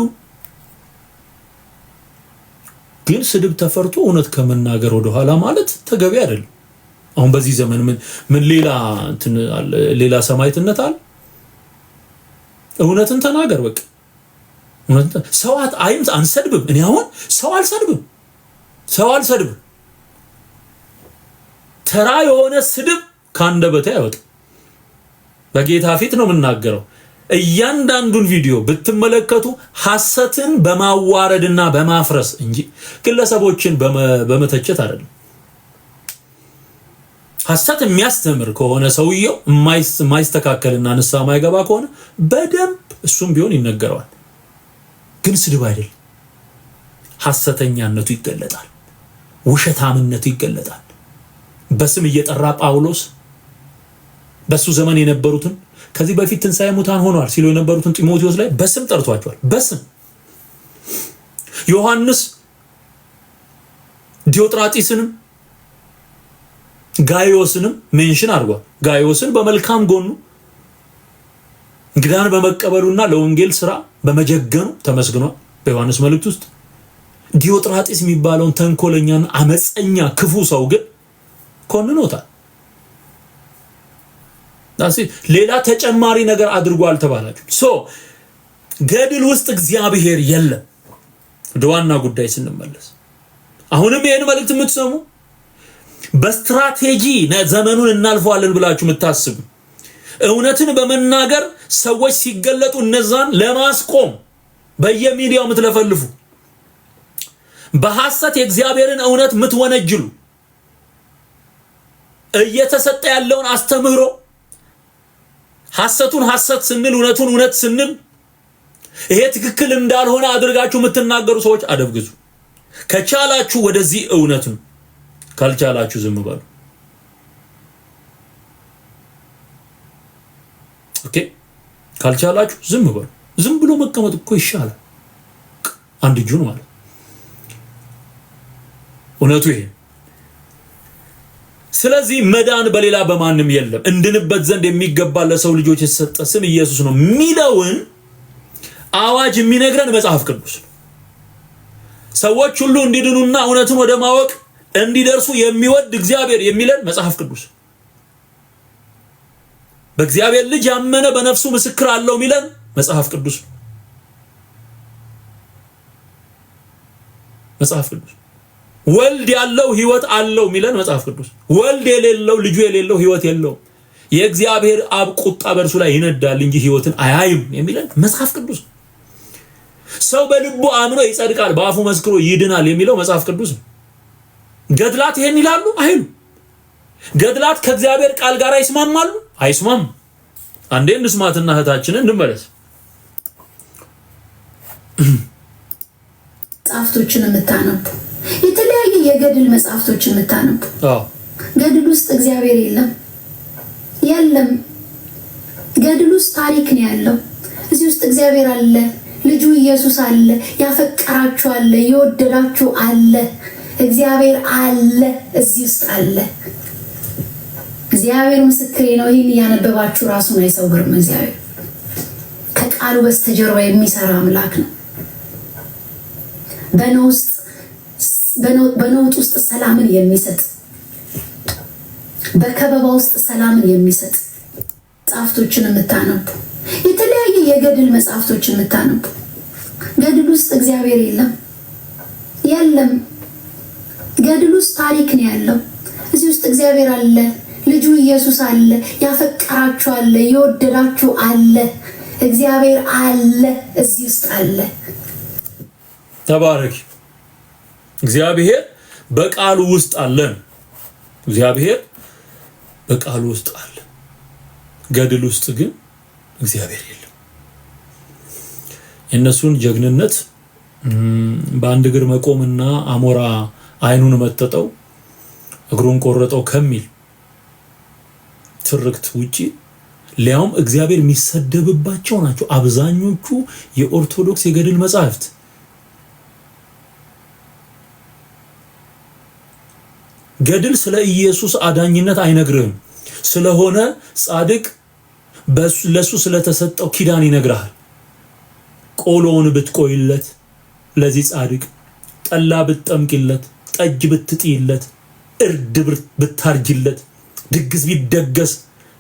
[SPEAKER 1] ግን ስድብ ተፈርቶ እውነት ከመናገር ወደ ኋላ ማለት ተገቢ አይደለም። አሁን በዚህ ዘመን ምን ሌላ ሰማዕትነት አለ? እውነትን ተናገር በቃ። ሰዋት አይምት አንሰድብም። እኔ አሁን ሰው አልሰድብም። ተራ የሆነ ስድብ ካንደበቴ አይወጣም። በጌታ ፊት ነው የምናገረው። እያንዳንዱን ቪዲዮ ብትመለከቱ ሐሰትን በማዋረድና በማፍረስ እንጂ ግለሰቦችን በመተቸት አይደለም። ሐሰት የሚያስተምር ከሆነ ሰውየው የማይስተካከልና ንስሐ ማይገባ ከሆነ በደንብ እሱም ቢሆን ይነገረዋል። ግን ስድብ አይደለም። ሐሰተኛነቱ ይገለጣል፣ ውሸታምነቱ ይገለጣል። በስም እየጠራ ጳውሎስ በሱ ዘመን የነበሩትን ከዚህ በፊት ትንሣኤ ሙታን ሆኗል ሲሉ የነበሩትን ጢሞቴዎስ ላይ በስም ጠርቷቸዋል። በስም ዮሐንስ ዲዮጥራጢስንም ጋይዮስንም ሜንሽን አድርጓል። ጋይዮስን በመልካም ጎኑ እንግዳን በመቀበሉና ለወንጌል ስራ በመጀገኑ ተመስግኗል በዮሐንስ መልእክት ውስጥ። ዲዮጥራጢስ የሚባለውን ተንኮለኛና አመፀኛ ክፉ ሰው ግን ኮንኖታል። ሌላ ተጨማሪ ነገር አድርጓል ተባላችሁ። ገድል ውስጥ እግዚአብሔር የለም። ወደ ዋና ጉዳይ ስንመለስ አሁንም ይሄን መልእክት የምትሰሙ በስትራቴጂ ዘመኑን እናልፈዋለን ብላችሁ የምታስቡ እውነትን በመናገር ሰዎች ሲገለጡ እነዛን ለማስቆም በየሚዲያው የምትለፈልፉ በሐሰት የእግዚአብሔርን እውነት የምትወነጅሉ እየተሰጠ ያለውን አስተምህሮ ሐሰቱን ሐሰት ስንል እውነቱን እውነት ስንል ይሄ ትክክል እንዳልሆነ አድርጋችሁ የምትናገሩ ሰዎች አደብግዙ። ከቻላችሁ ወደዚህ እውነት ነው፣ ካልቻላችሁ ዝም በሉ። ኦኬ፣ ካልቻላችሁ ዝም በሉ። ዝም ብሎ መቀመጥ እኮ ይሻላል። አንድ እጁን ማለት እውነቱ ይሄ። ስለዚህ መዳን በሌላ በማንም የለም፣ እንድንበት ዘንድ የሚገባ ለሰው ልጆች የተሰጠ ስም ኢየሱስ ነው የሚለውን አዋጅ የሚነግረን መጽሐፍ ቅዱስ ነው። ሰዎች ሁሉ እንዲድኑና እውነትን ወደ ማወቅ እንዲደርሱ የሚወድ እግዚአብሔር የሚለን መጽሐፍ ቅዱስ። በእግዚአብሔር ልጅ ያመነ በነፍሱ ምስክር አለው የሚለን መጽሐፍ ቅዱስ። መጽሐፍ ቅዱስ ወልድ ያለው ህይወት አለው የሚለን መጽሐፍ ቅዱስ። ወልድ የሌለው ልጁ የሌለው ህይወት የለውም። የእግዚአብሔር አብ ቁጣ በእርሱ ላይ ይነዳል እንጂ ህይወትን አያይም የሚለን መጽሐፍ ቅዱስ። ሰው በልቡ አምኖ ይጸድቃል፣ በአፉ መስክሮ ይድናል የሚለው መጽሐፍ ቅዱስ ነው። ገድላት ይሄን ይላሉ አይሉ? ገድላት ከእግዚአብሔር ቃል ጋር ይስማማሉ አይስማሙ? አንዴ እንስማትና እህታችንን እንመለስ።
[SPEAKER 2] መጽሐፍቶችን የምታነቡ የተለያየ የገድል መጽሐፍቶችን የምታነቡ ገድል ውስጥ እግዚአብሔር የለም። ገድል ውስጥ ታሪክ ነው ያለው። እዚህ ውስጥ እግዚአብሔር አለ፣ ልጁ ኢየሱስ አለ፣ ያፈቀራችሁ አለ፣ የወደዳችሁ አለ፣ እግዚአብሔር አለ፣ እዚህ ውስጥ አለ። እግዚአብሔር ምስክሬ ነው። ይህን እያነበባችሁ ራሱን አይሰውርም። እግዚአብሔር ከቃሉ በስተጀርባ የሚሰራ አምላክ ነው። በነውጥ ውስጥ ሰላምን የሚሰጥ፣ በከበባ ውስጥ ሰላምን የሚሰጥ መጽሐፍቶችን የምታነቡ የተለያየ የገድል መጽሐፍቶችን የምታነቡ ገድል ውስጥ እግዚአብሔር የለም። ገድል ውስጥ ታሪክ ነው ያለው። እዚህ ውስጥ እግዚአብሔር አለ፣ ልጁ ኢየሱስ አለ፣ ያፈቀራችሁ አለ፣ የወደዳችሁ አለ፣ እግዚአብሔር አለ፣ እዚህ ውስጥ አለ።
[SPEAKER 1] ተባረክ። እግዚአብሔር በቃሉ ውስጥ አለ። እግዚአብሔር በቃሉ ውስጥ አለ። ገድል ውስጥ ግን እግዚአብሔር የለም። የእነሱን ጀግንነት በአንድ እግር መቆምና አሞራ አይኑን መተጠው እግሩን ቆረጠው ከሚል ትርክት ውጪ ሊያውም እግዚአብሔር የሚሰደብባቸው ናቸው አብዛኞቹ የኦርቶዶክስ የገድል መጻሕፍት። ገድል ስለ ኢየሱስ አዳኝነት አይነግርህም። ስለሆነ ጻድቅ ለሱ ስለተሰጠው ኪዳን ይነግርሃል። ቆሎውን ብትቆይለት ለዚህ ጻድቅ፣ ጠላ ብትጠምቂለት፣ ጠጅ ብትጥይለት፣ እርድ ብታርጅለት፣ ድግስ ቢደገስ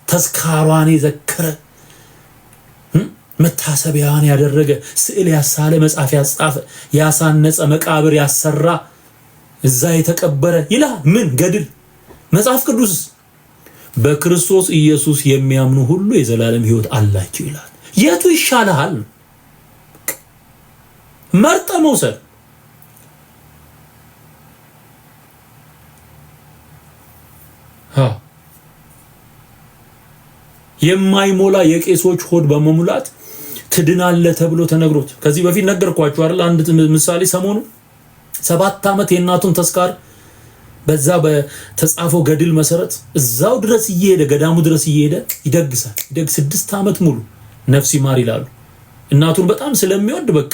[SPEAKER 1] ተስካሯን የዘከረ መታሰቢያን ያደረገ ስዕል ያሳለ መጽሐፍ ያጻፈ ያሳነጸ መቃብር ያሰራ እዛ የተቀበረ ይላል። ምን ገድል? መጽሐፍ ቅዱስ በክርስቶስ ኢየሱስ የሚያምኑ ሁሉ የዘላለም ሕይወት አላቸው ይላል። የቱ ይሻልሃል? መርጠ መውሰድ። የማይሞላ የቄሶች ሆድ በመሙላት ትድናለህ ተብሎ ተነግሮት ከዚህ በፊት ነገርኳችሁ አይደል? አንድ ምሳሌ ሰሞኑ 7 ዓመት የእናቱን ተስካር በዛ በተጻፈው ገድል መሰረት እዛው ድረስ እየሄደ ገዳሙ ድረስ እየሄደ ይደግሳል። 6 ዓመት ሙሉ ነፍስ ይማር ይላሉ። እናቱን በጣም ስለሚወድ በቃ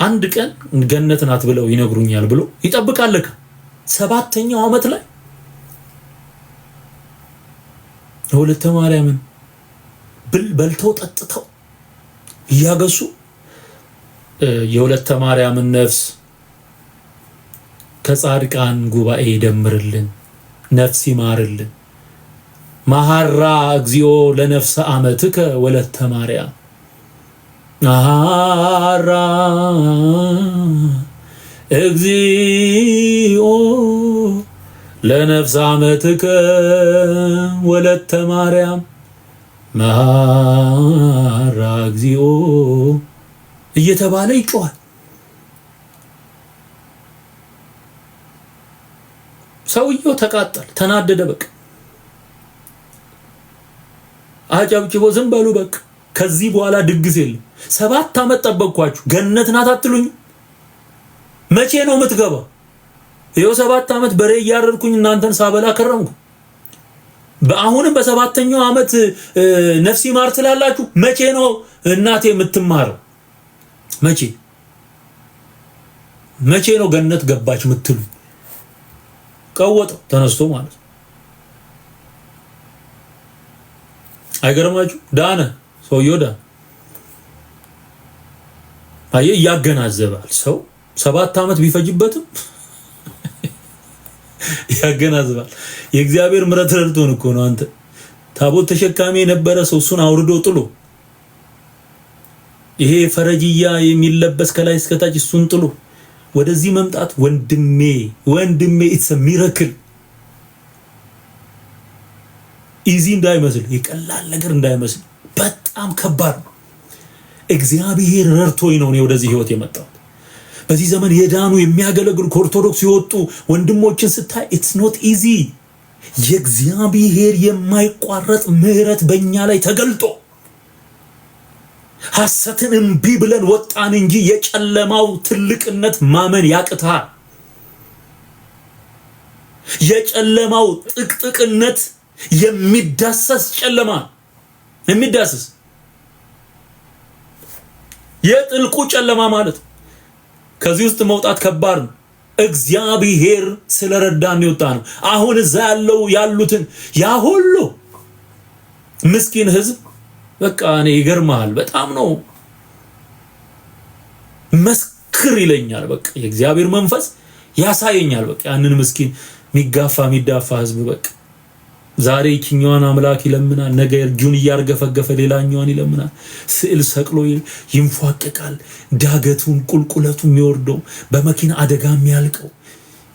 [SPEAKER 1] አንድ ቀን ገነት ናት ብለው ይነግሩኛል ብሎ ይጠብቃል። 7ኛው ዓመት ላይ ወለተ ማርያምን በልተው ጠጥተው እያገሱ የወለተ ማርያምን ነፍስ ከጻድቃን ጉባኤ ይደምርልን፣ ነፍስ ይማርልን። መሐራ እግዚኦ ለነፍሰ አመትከ ወለተ ማርያም መሐራ እግዚኦ ለነፍሰ አመትከ ወለተ ማርያም መሐራ እግዚኦ እየተባለ ይጮሃል። ሰውየው ተቃጠለ፣ ተናደደ። በቃ አጨብጭቦ ዝም በሉ በቃ ከዚህ በኋላ ድግስ የለም። 7 ዓመት ጠበቅኳችሁ ገነት ናት አትሉኝ? መቼ ነው የምትገባ? ይኸው 7 ዓመት በሬ እያረድኩኝ እናንተን ሳበላ ከረምኩ። በአሁንም በ7ኛው ዓመት ነፍስ ይማር ትላላችሁ። መቼ ነው እናቴ የምትማረው? መቼ ነው ገነት ገባች የምትሉኝ? ቀወጠው ተነስቶ ማለት ነው። አይገርማችሁ? ዳነ ሰውየው ዳነ። አየህ፣ ያገናዘባል ሰው 7 ዓመት ቢፈጅበትም ያገናዝባል። የእግዚአብሔር ምሕረት ረድቶን እኮ ነው። አንተ ታቦት ተሸካሚ የነበረ ሰው እሱን አውርዶ ጥሎ ይሄ ፈረጅያ የሚለበስ ከላይ እስከታች እሱን ጥሎ ወደዚህ መምጣት ወንድሜ ኢትስ ሚራክል። ኢዚ እንዳይመስል፣ የቀላል ነገር እንዳይመስል፣ በጣም ከባድ ነው። እግዚአብሔር ረድቶኝ ነው እኔ ወደዚህ ህይወት የመጣሁት። በዚህ ዘመን የዳኑ የሚያገለግሉ ከኦርቶዶክስ የወጡ ወንድሞችን ስታይ ኢትስ ኖት ኢዚ። የእግዚአብሔር የማይቋረጥ ምሕረት በእኛ ላይ ተገልጦ ሐሰትን እምቢ ብለን ወጣን እንጂ የጨለማው ትልቅነት ማመን ያቅታል። የጨለማው ጥቅጥቅነት የሚዳሰስ ጨለማ የሚዳሰስ የጥልቁ ጨለማ ማለት ከዚህ ውስጥ መውጣት ከባድ ነው። እግዚአብሔር ስለረዳን ይወጣ ነው። አሁን እዛ ያሉትን ያ ሁሉ ምስኪን ህዝብ በቃ እኔ ይገርማል። በጣም ነው መስክር ይለኛል። በቃ የእግዚአብሔር መንፈስ ያሳየኛል። በቃ ያንን ምስኪን ሚዳፋ ህዝብ በቃ ዛሬ ይችኛዋን አምላክ ይለምናል፣ ነገ እጁን እያርገፈገፈ ሌላኛዋን ይለምናል። ስዕል ሰቅሎ ይንፏቀቃል። ዳገቱን ቁልቁለቱን የሚወርደው በመኪና አደጋ የሚያልቀው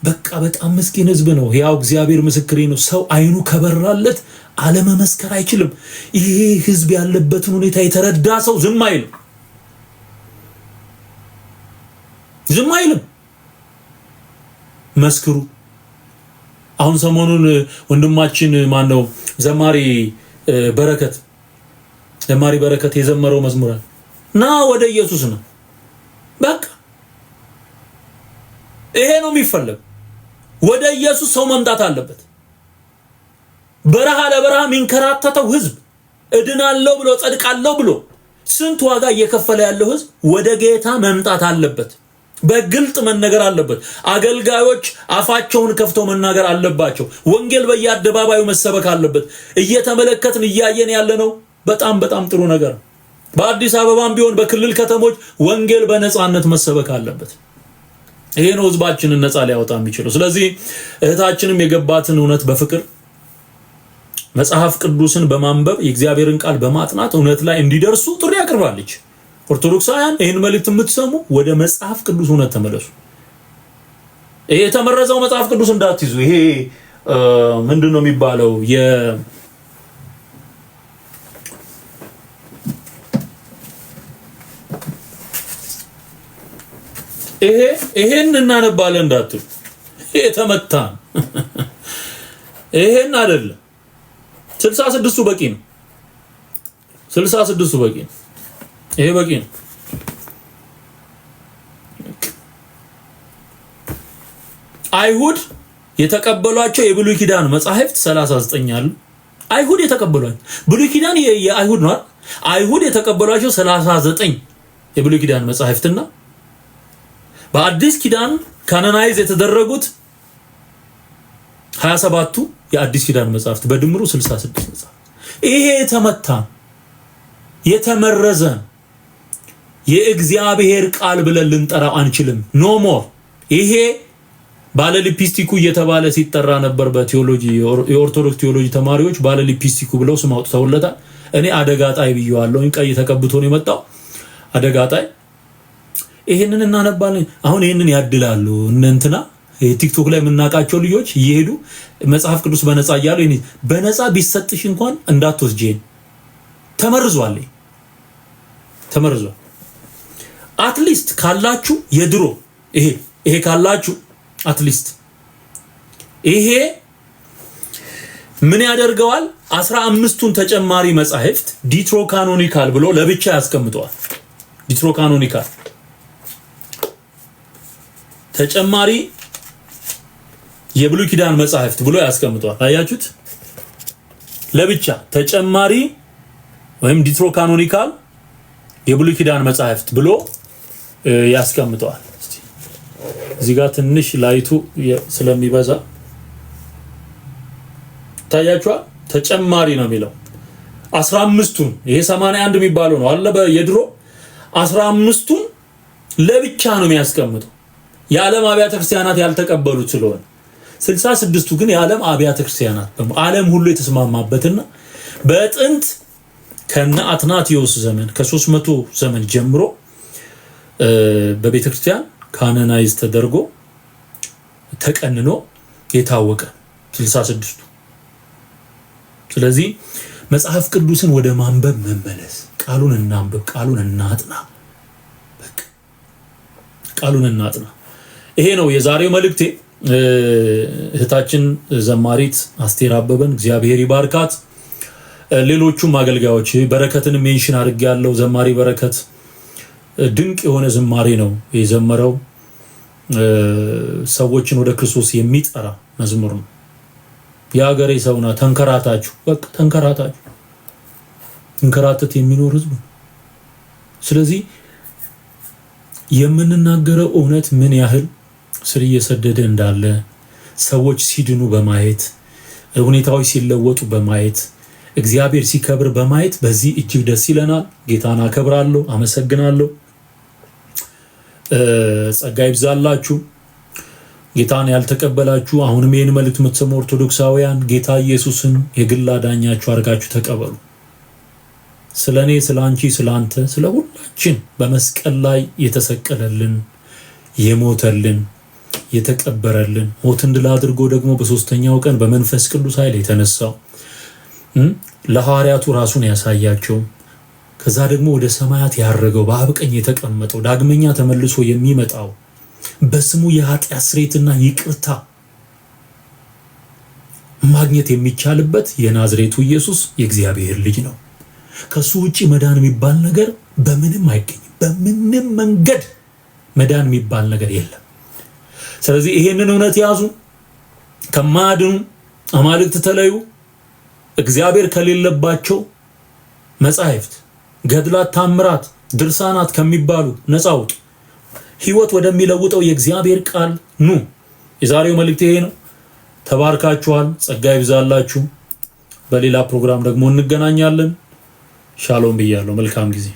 [SPEAKER 1] በቃ በጣም ምስኪን ህዝብ ነው። ያው እግዚአብሔር ምስክሬ ነው። ሰው አይኑ ከበራለት አለመመስከር አይችልም። ይሄ ህዝብ ያለበትን ሁኔታ የተረዳ ሰው ዝም አይልም። መስክሩ። አሁን ሰሞኑን ወንድማችን ማነው ዘማሪ በረከት የዘመረው መዝሙር ና ወደ ኢየሱስ ነው። በቃ ይሄ ነው የሚፈልግ። ወደ ኢየሱስ ሰው መምጣት አለበት። በረሃ ለበረሃ የሚንከራተተው ህዝብ እድናለሁ ብሎ ጸድቃለሁ ብሎ ስንት ዋጋ እየከፈለ ያለው ህዝብ ወደ ጌታ መምጣት አለበት። በግልጥ መነገር አለበት። አገልጋዮች አፋቸውን ከፍተው መናገር አለባቸው። ወንጌል በየአደባባዩ መሰበክ አለበት። እየተመለከትን እያየን ያለነው በጣም በጣም ጥሩ ነገር። በአዲስ አበባም ቢሆን በክልል ከተሞች ወንጌል በነጻነት መሰበክ አለበት። ይሄ ነው ህዝባችንን ነጻ ሊያወጣ የሚችለው። ስለዚህ እህታችንም የገባትን እውነት በፍቅር መጽሐፍ ቅዱስን በማንበብ የእግዚአብሔርን ቃል በማጥናት እውነት ላይ እንዲደርሱ ጥሪ ያቀርባለች። ኦርቶዶክሳውያን ይህን መልእክት የምትሰሙ ወደ መጽሐፍ ቅዱስ እውነት ተመለሱ። ይሄ የተመረዘው መጽሐፍ ቅዱስ እንዳትይዙ። ይሄ ምንድነው የሚባለው? ይሄን እናነባለን እንዳትሉ። ይሄ ተመታ። ይሄን አይደለም። 66ቱ በቂ ነው። 66ቱ በቂ ነው። ይሄ በቂ ነው። አይሁድ የተቀበሏቸው የብሉይ ኪዳን መጻሕፍት 39 አሉ። አይሁድ የተቀበሏቸው ብሉይ ኪዳን የአይሁድ ነው። አይሁድ የተቀበሏቸው 39 የብሉይ ኪዳን መጻሕፍትና በአዲስ ኪዳን ካኖናይዝ የተደረጉት 27ቱ የአዲስ ኪዳን መጻሕፍት በድምሩ 66 መጻሕፍት። ይሄ የተመታ የተመረዘ የእግዚአብሔር ቃል ብለን ልንጠራው አንችልም። ኖ ሞር። ይሄ ባለ ሊፕስቲኩ እየተባለ ሲጠራ ነበር በቲዮሎጂ የኦርቶዶክስ ቲዮሎጂ ተማሪዎች ባለ ሊፕስቲኩ ብለው ስም አውጥተውለታል። እኔ አደጋጣይ ብየዋለሁ። ቀይ ተቀብቶ ነው የመጣው አደጋጣይ። ይሄንን እናነባለን። አሁን ይሄንን ያድላሉ እንንትና ቲክቶክ ላይ የምናውቃቸው ልጆች እየሄዱ መጽሐፍ ቅዱስ በነፃ እያሉ በነፃ ቢሰጥሽ እንኳን እንዳትወስጂኝ ተመርዟል። አትሊስት ካላችሁ የድሮ ይሄ ካላችሁ አትሊስት ይሄ ምን ያደርገዋል? 15ቱን ተጨማሪ መጻሕፍት ዲትሮካኖኒካል ብሎ ለብቻ ያስቀምጠዋል። ዲትሮካኖኒካል ተጨማሪ የብሉይ ኪዳን መጻሕፍት ብሎ ያስቀምጠዋል። አያችሁት? ለብቻ ተጨማሪ ወይም ዲትሮካኖኒካል የብሉይ ኪዳን መጻሕፍት ብሎ ያስቀምጠዋል። እዚህ ጋር ትንሽ ላይቱ ስለሚበዛ ታያችኋል። ተጨማሪ ነው የሚለው 15ቱን ይሄ 81 የሚባለው ነው አለ በየድሮ 15ቱን ለብቻ ነው የሚያስቀምጠው የዓለም አብያተ ክርስቲያናት ያልተቀበሉት ስለሆነ 66ቱ ግን የዓለም አብያተ ክርስቲያናት ዓለም ሁሉ የተስማማበትና በጥንት ከነ አትናቴዎስ ዘመን ከ300 ዘመን ጀምሮ በቤተ ክርስቲያን ካኖናይዝ ተደርጎ ተቀንኖ የታወቀ 66ቱ። ስለዚህ መጽሐፍ ቅዱስን ወደ ማንበብ መመለስ፣ ቃሉን እናንብብ፣ ቃሉን እናጥና። በቃ ቃሉን እናጥና። ይሄ ነው የዛሬው መልእክቴ። እህታችን ዘማሪት አስቴር አበበን እግዚአብሔር ይባርካት። ሌሎቹም አገልጋዮች በረከትን ሜንሽን አድርጌያለሁ። ዘማሪ በረከት ድንቅ የሆነ ዝማሬ ነው የዘመረው። ሰዎችን ወደ ክርስቶስ የሚጠራ መዝሙር ነው። የሀገሬ ሰውና ተንከራታችሁ፣ በቃ ተንከራታችሁ፣ እንከራተት የሚኖር ህዝብ ነው። ስለዚህ የምንናገረው እውነት ምን ያህል ስር እየሰደደ እንዳለ ሰዎች ሲድኑ በማየት ሁኔታዎች ሲለወጡ በማየት እግዚአብሔር ሲከብር በማየት በዚህ እጅግ ደስ ይለናል። ጌታን አከብራለሁ፣ አመሰግናለሁ። ጸጋ ይብዛላችሁ። ጌታን ያልተቀበላችሁ አሁንም ይህን መልእክት የምትሰሙ ኦርቶዶክሳውያን ጌታ ኢየሱስን የግል አዳኛችሁ አድርጋችሁ ተቀበሉ። ስለኔ፣ ስላንቺ፣ ስላንተ፣ ስለ ሁላችን በመስቀል ላይ የተሰቀለልን የሞተልን የተቀበረልን ሞትን ድል አድርጎ ደግሞ በሶስተኛው ቀን በመንፈስ ቅዱስ ኃይል የተነሳው ለሐዋርያቱ ራሱን ያሳያቸው ከዛ ደግሞ ወደ ሰማያት ያረገው በአብ ቀኝ የተቀመጠው ዳግመኛ ተመልሶ የሚመጣው በስሙ የኃጢአት ስርየትና ይቅርታ ማግኘት የሚቻልበት የናዝሬቱ ኢየሱስ የእግዚአብሔር ልጅ ነው። ከሱ ውጪ መዳን የሚባል ነገር በምንም አይገኝም። በምንም መንገድ መዳን የሚባል ነገር የለም። ስለዚህ ይሄንን እውነት ያዙ። ከማያድኑ አማልክት ተለዩ። እግዚአብሔር ከሌለባቸው መጻሕፍት፣ ገድላት፣ ታምራት፣ ድርሳናት ከሚባሉ ነፃ ውጡ። ህይወት ወደሚለውጠው የእግዚአብሔር ቃል ኑ። የዛሬው መልእክት ይሄ ነው። ተባርካችኋል። ጸጋ ይብዛላችሁ። በሌላ ፕሮግራም ደግሞ እንገናኛለን። ሻሎም ብያለሁ። መልካም ጊዜ